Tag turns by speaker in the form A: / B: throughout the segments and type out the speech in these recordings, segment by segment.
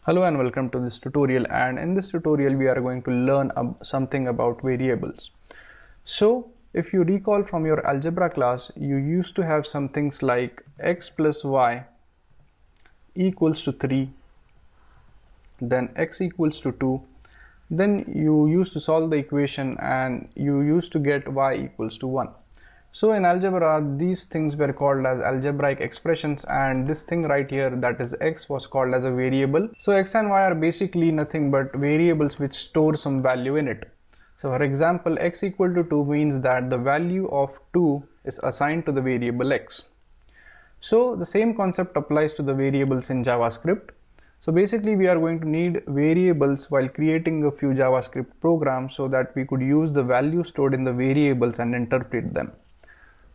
A: Hello and welcome to this tutorial, and in this tutorial we are going to learn something about variables. So if you recall from your algebra class, you used to have some things like x plus y equals to 3, then x equals to 2, then you used to solve the equation and you used to get y equals to 1. So in algebra, these things were called as algebraic expressions, and this thing right here, that is x, was called as a variable. So x and y are basically nothing but variables which store some value in it. So for example, x equal to 2 means that the value of 2 is assigned to the variable x. So the same concept applies to the variables in JavaScript. So basically we are going to need variables while creating a few JavaScript programs so that we could use the value stored in the variables and interpret them.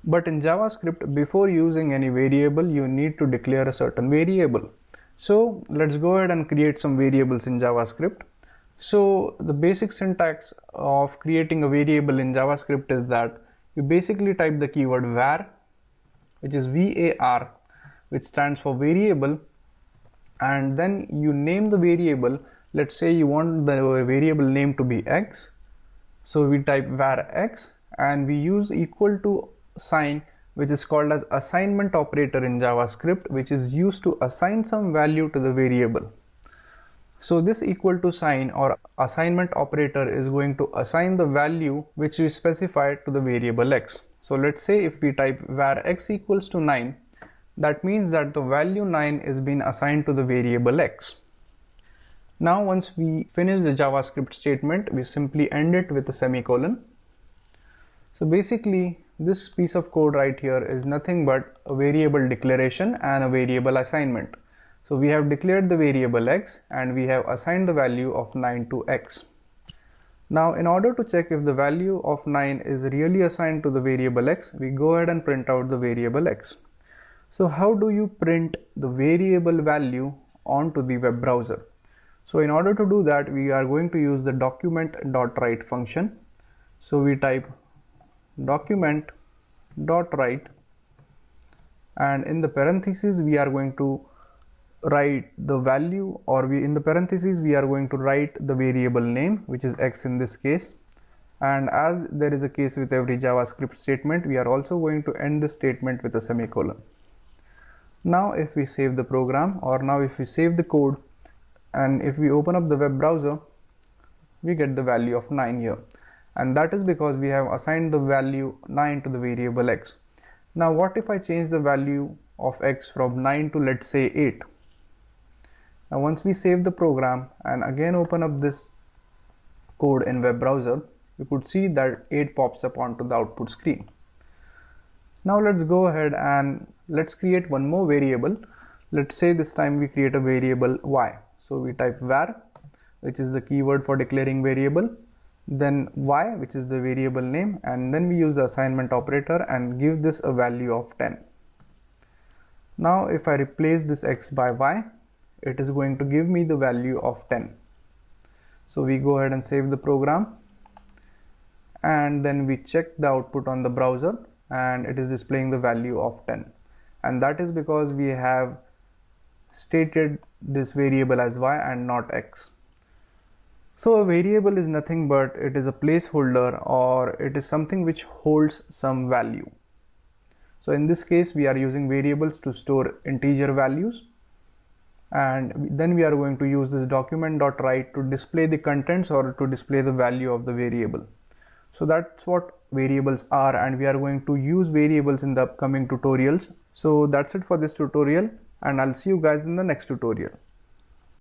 A: But in JavaScript, before using any variable, you need to declare a certain variable. So let's go ahead and create some variables in JavaScript. So the basic syntax of creating a variable in JavaScript is that you basically type the keyword var, which is var, which stands for variable, and then you name the variable. Let's say you want the variable name to be x, so we type var x, and we use equal to sign, which is called as assignment operator in JavaScript, which is used to assign some value to the variable. So this equal to sign or assignment operator is going to assign the value which we specified to the variable x. So let's say if we type var x equals to 9, that means that the value 9 is being assigned to the variable x. Now once we finish the JavaScript statement, we simply end it with a semicolon. So basically this piece of code right here is nothing but a variable declaration and a variable assignment. So we have declared the variable x and we have assigned the value of 9 to x. Now in order to check if the value of 9 is really assigned to the variable x, we go ahead and print out the variable x. So how do you print the variable value onto the web browser? So in order to do that, we are going to use the document.write function. So we type document.write, and in the parentheses we are going to write the value, or in the parentheses we are going to write the variable name, which is x in this case. And as there is a case with every JavaScript statement, we are also going to end the statement with a semicolon. Now if we save the program, or now if we save the code, and if we open up the web browser, we get the value of 9 here. And that is because we have assigned the value 9 to the variable x. Now what if I change the value of x from 9 to, let's say, 8? Now once we save the program and again open up this code in web browser, you could see that 8 pops up onto the output screen. Now let's go ahead and let's create one more variable. Let's say this time we create a variable y. So we type var, which is the keyword for declaring variable, then y, which is the variable name, and then we use the assignment operator and give this a value of 10. Now if I replace this x by y, it is going to give me the value of 10. So we go ahead and save the program, and then we check the output on the browser and it is displaying the value of 10, and that is because we have stated this variable as y and not x. So a variable is nothing but it is a placeholder, or it is something which holds some value. So in this case we are using variables to store integer values, and then we are going to use this document.write to display the contents or to display the value of the variable. So that's what variables are, and we are going to use variables in the upcoming tutorials. So that's it for this tutorial, and I'll see you guys in the next tutorial.